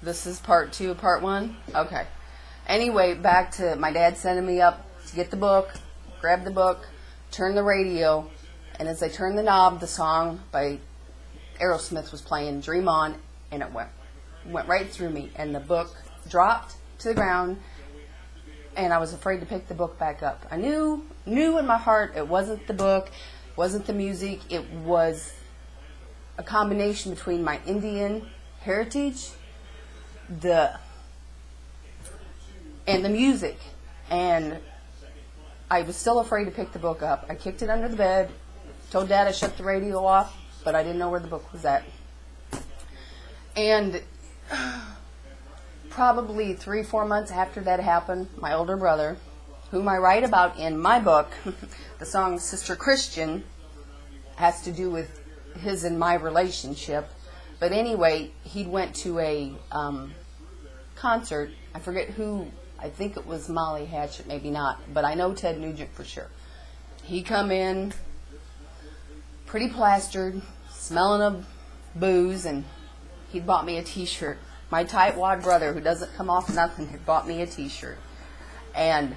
This is part 2 of part 1? Okay. Anyway, back to my dad sending me up to get the book, grab the book, turn the radio, and as I turned the knob, the song by Aerosmith was playing, Dream On, and it went right through me, and the book dropped to the ground, and I was afraid to pick the book back up. I knew in my heart it wasn't the book, it wasn't the music, it was a combination between my Indian heritage and the music, and I was still afraid to pick the book up. I kicked it under the bed, told Dad I shut the radio off, but I didn't know where the book was at. And probably 3-4 months after that happened, my older brother, whom I write about in my book, the song Sister Christian, has to do with his and my relationship. But anyway, he went to a concert. I forget who. I think it was Molly Hatchet, maybe not. But I know Ted Nugent for sure. He come in pretty plastered, smelling of booze, and he'd bought me a T-shirt. My tightwad brother, who doesn't come off nothing, had bought me a T-shirt. And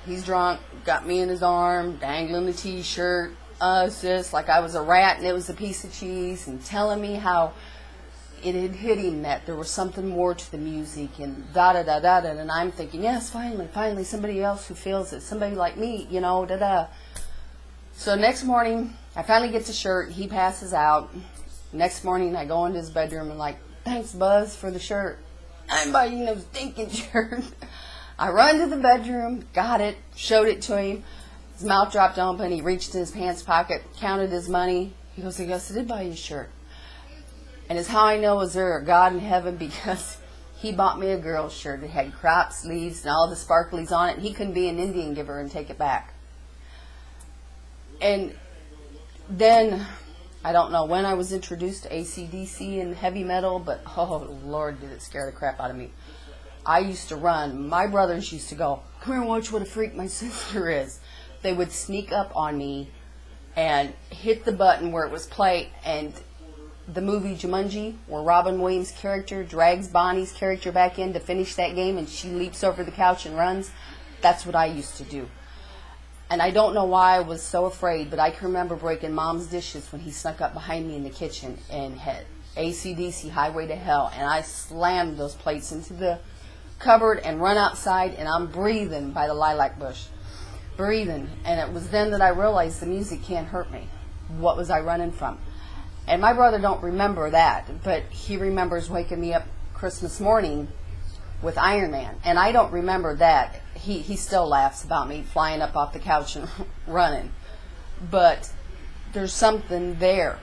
he's drunk, got me in his arm, dangling the T-shirt. It's just like I was a rat and it was a piece of cheese, and telling me how it had hit him that there was something more to the music, and da-da-da-da-da. And I'm thinking, yes, finally, somebody else who feels it. Somebody like me, da-da. So next morning, I finally get the shirt. He passes out. Next morning, I go into his bedroom and like, thanks, Buzz, for the shirt. I'm buying no stinking shirt. I run to the bedroom, got it, showed it to him. His mouth dropped open. He reached in his pants pocket, counted his money. He goes, I did buy you a shirt. And it's how I know is there a God in heaven, because he bought me a girl's shirt. It had crop sleeves and all the sparklies on it. And he couldn't be an Indian giver and take it back. And then, I don't know when I was introduced to AC/DC and heavy metal, but oh Lord, did it scare the crap out of me. I used to run. My brothers used to go, come here and watch what a freak my sister is. They would sneak up on me and hit the button where it was play, and the movie Jumanji, where Robin Williams' character drags Bonnie's character back in to finish that game, and she leaps over the couch and runs. That's what I used to do. And I don't know why I was so afraid, but I can remember breaking Mom's dishes when he snuck up behind me in the kitchen and had AC/DC Highway to Hell, and I slammed those plates into the cupboard and run outside, and I'm breathing by the lilac bush. Breathing. And it was then that I realized the music can't hurt me. What was I running from? And my brother don't remember that, but he remembers waking me up Christmas morning with Iron Man. And I don't remember that. He still laughs about me flying up off the couch and running. But there's something there,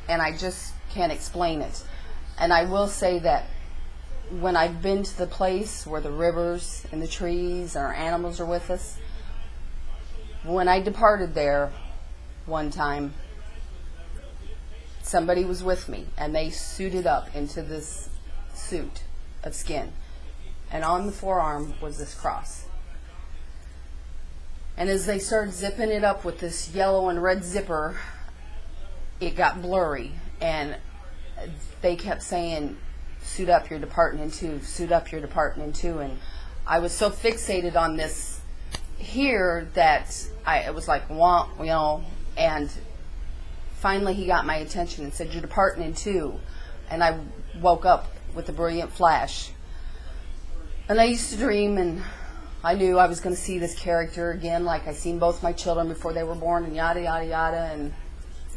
and I just can't explain it. And I will say that when I've been to the place where the rivers and the trees and our animals are with us, when I departed there one time, somebody was with me, and they suited up into this suit of skin. And on the forearm was this cross. And as they started zipping it up with this yellow and red zipper, it got blurry. And they kept saying, suit up, you're departing in two. Suit up, you're departing in two. And I was so fixated on this here that it was like, wah, and finally he got my attention and said, you're departing in two. And I woke up with a brilliant flash. And I used to dream, and I knew I was going to see this character again, like I seen both my children before they were born, and yada, yada, yada.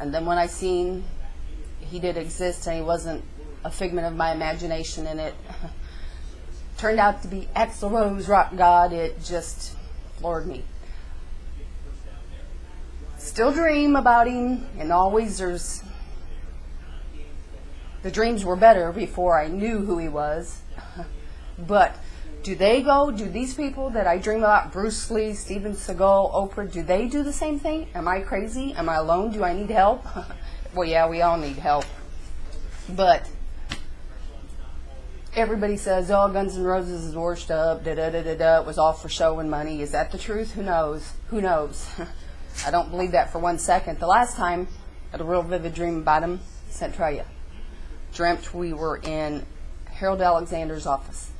And then when I seen he did exist, and he wasn't a figment of my imagination, and it turned out to be Axl Rose, rock god, it just floored me. Still dream about him, and always the dreams were better before I knew who he was. But do these people that I dream about, Bruce Lee, Steven Seagal, Oprah, do they do the same thing? Am I crazy? Am I alone? Do I need help? Well, yeah, we all need help. But everybody says, oh, Guns N' Roses is washed up, da-da-da-da-da, it was all for show and money. Is that the truth? Who knows? Who knows? I don't believe that for 1 second. The last time I had a real vivid dream about him, Centralia. Dreamt we were in Harold Alexander's office.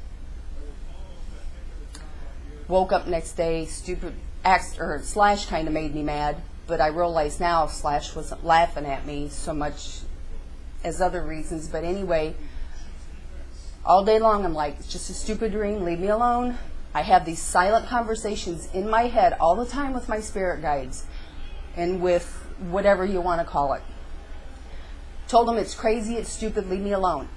Woke up next day, Slash kind of made me mad, but I realized now Slash wasn't laughing at me so much as other reasons. But anyway, all day long I'm like, it's just a stupid dream, leave me alone. I have these silent conversations in my head all the time with my spirit guides and with whatever you want to call it. Told them it's crazy, it's stupid, leave me alone.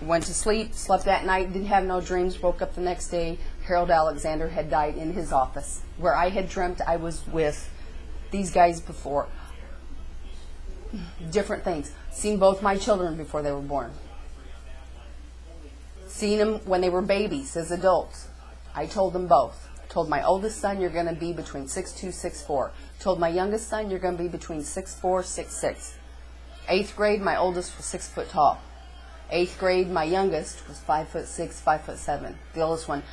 Went to sleep, slept that night, didn't have no dreams, woke up the next day. Harold Alexander had died in his office, where I had dreamt I was with these guys before. Different things. Seen both my children before they were born. Seen them when they were babies, as adults. I told them both. Told my oldest son, you're going to be between 6'2", 6'4". Told my youngest son, you're going to be between 6'4", 6'6". 8th grade, my oldest was 6 foot tall. 8th grade, my youngest was 5'6", 5'7". The oldest one,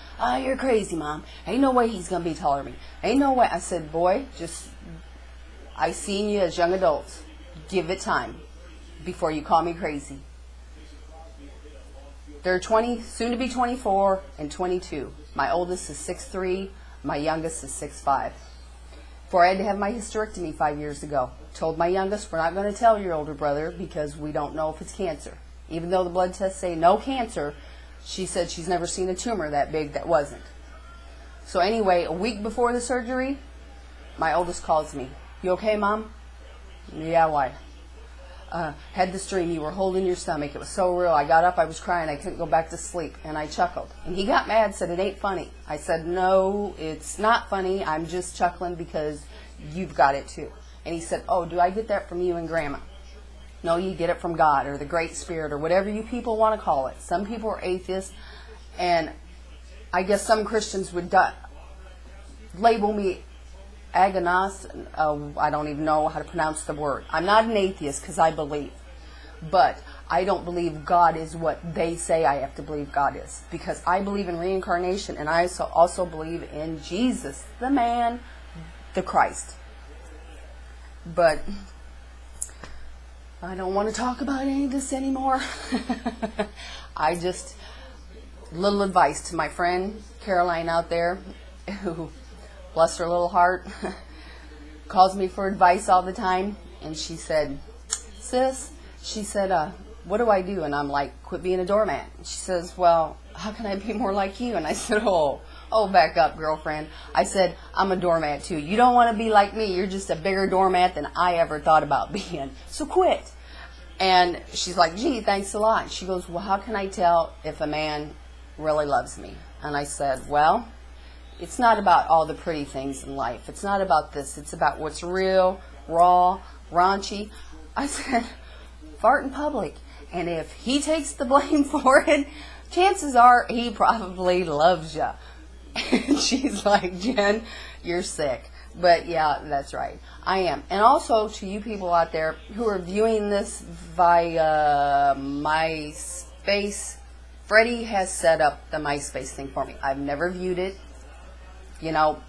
you're crazy, Mom. Ain't no way he's going to be taller than me. Ain't no way. I said, boy, I seen you as young adults. Give it time before you call me crazy. They're 20, soon to be 24 and 22. My oldest is 6'3", my youngest is 6'5". Before I had to have my hysterectomy 5 years ago. Told my youngest, we're not going to tell your older brother because we don't know if it's cancer. Even though the blood tests say no cancer, she said she's never seen a tumor that big that wasn't. So anyway, a week before the surgery, my oldest calls me. You okay, Mom? Yeah, why? Had this dream. You were holding your stomach. It was so real. I got up. I was crying. I couldn't go back to sleep. And I chuckled. And he got mad, said, it ain't funny. I said, no, it's not funny. I'm just chuckling because you've got it too. And he said, oh, do I get that from you and Grandma? No, you get it from God or the Great Spirit or whatever you people want to call it. Some people are atheists. And I guess some Christians would label me agnostic. I don't even know how to pronounce the word. I'm not an atheist because I believe. But I don't believe God is what they say I have to believe God is. Because I believe in reincarnation and I also believe in Jesus, the man, the Christ. But I don't want to talk about any of this anymore. Little advice to my friend Caroline out there, who, bless her little heart, calls me for advice all the time. And she said, sis, she said, what do I do? And I'm like, quit being a doormat. And she says, well, how can I be more like you? And I said, oh, back up, girlfriend. I said, I'm a doormat too. You don't want to be like me. You're just a bigger doormat than I ever thought about being. So quit. And she's like, gee, thanks a lot. She goes, well, how can I tell if a man really loves me? And I said, well, it's not about all the pretty things in life. It's not about this. It's about what's real, raw, raunchy. I said, fart in public. And if he takes the blame for it, chances are he probably loves you. And she's like, Jen, you're sick. But yeah, that's right. I am. And also to you people out there who are viewing this via MySpace, Freddie has set up the MySpace thing for me. I've never viewed it. You know,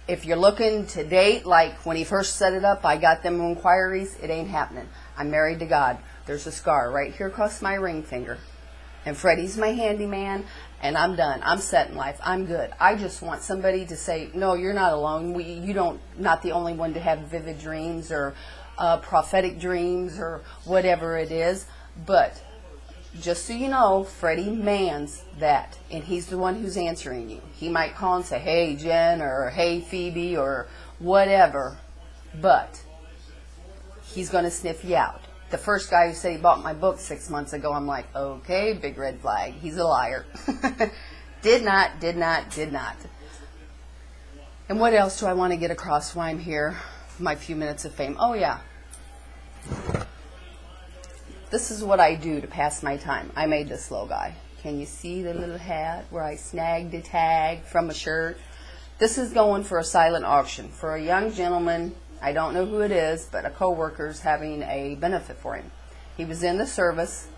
if you're looking to date, like when he first set it up, I got them inquiries. It ain't happening. I'm married to God. There's a scar right here across my ring finger. And Freddie's my handyman, and I'm done. I'm set in life. I'm good. I just want somebody to say, no, you're not alone. Not the only one to have vivid dreams or prophetic dreams or whatever it is. But just so you know, Freddie mans that, and he's the one who's answering you. He might call and say, hey, Jen, or hey, Phoebe, or whatever, but he's going to sniff you out. The first guy who said he bought my book 6 months ago, I'm like, okay, big red flag. He's a liar. Did not. And what else do I want to get across while I'm here? My few minutes of fame. Oh, yeah. This is what I do to pass my time. I made this little guy. Can you see the little hat where I snagged a tag from a shirt? This is going for a silent auction for a young gentleman. I don't know who it is, but a co-worker's having a benefit for him. He was in the service.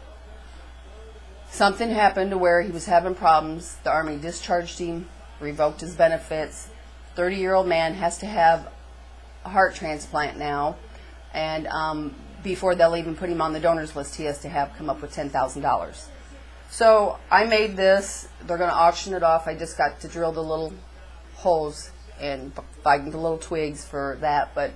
Something happened to where he was having problems. The Army discharged him, revoked his benefits. 30-year-old man has to have a heart transplant now. And before they'll even put him on the donors list, he has to have come up with $10,000. So I made this. They're going to auction it off. I just got to drill the little holes and find the little twigs for that. But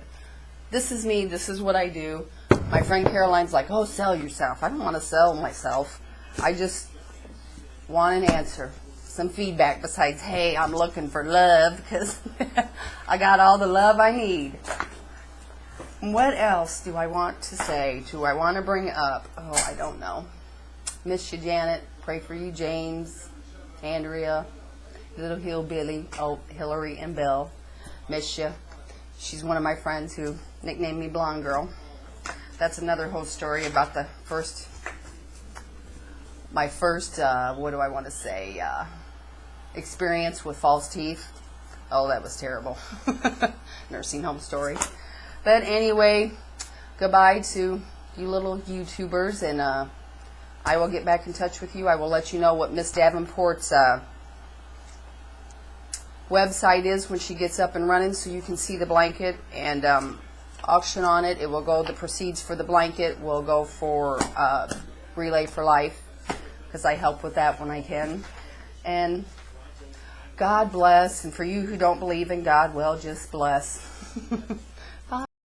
this is me. This is what I do. My friend Caroline's like, oh, sell yourself. I don't want to sell myself. I just want an answer. Some feedback besides, hey, I'm looking for love because I got all the love I need. What else do I want to say? Do I want to bring up? Oh, I don't know. Miss you, Janet. Pray for you, James, Andrea, Little Hillbilly, oh, Hillary and Bill. Miss you. She's one of my friends who nicknamed me Blonde Girl. That's another whole story about my first, what do I want to say, experience with false teeth. Oh, that was terrible. Nursing home story. But anyway, goodbye to you little YouTubers, and I will get back in touch with you. I will let you know what Miss Davenport's website is when she gets up and running, so you can see the blanket and auction on it. It will go, the proceeds for the blanket will go for Relay for Life, because I help with that when I can. And God bless, and for you who don't believe in God, well, just bless.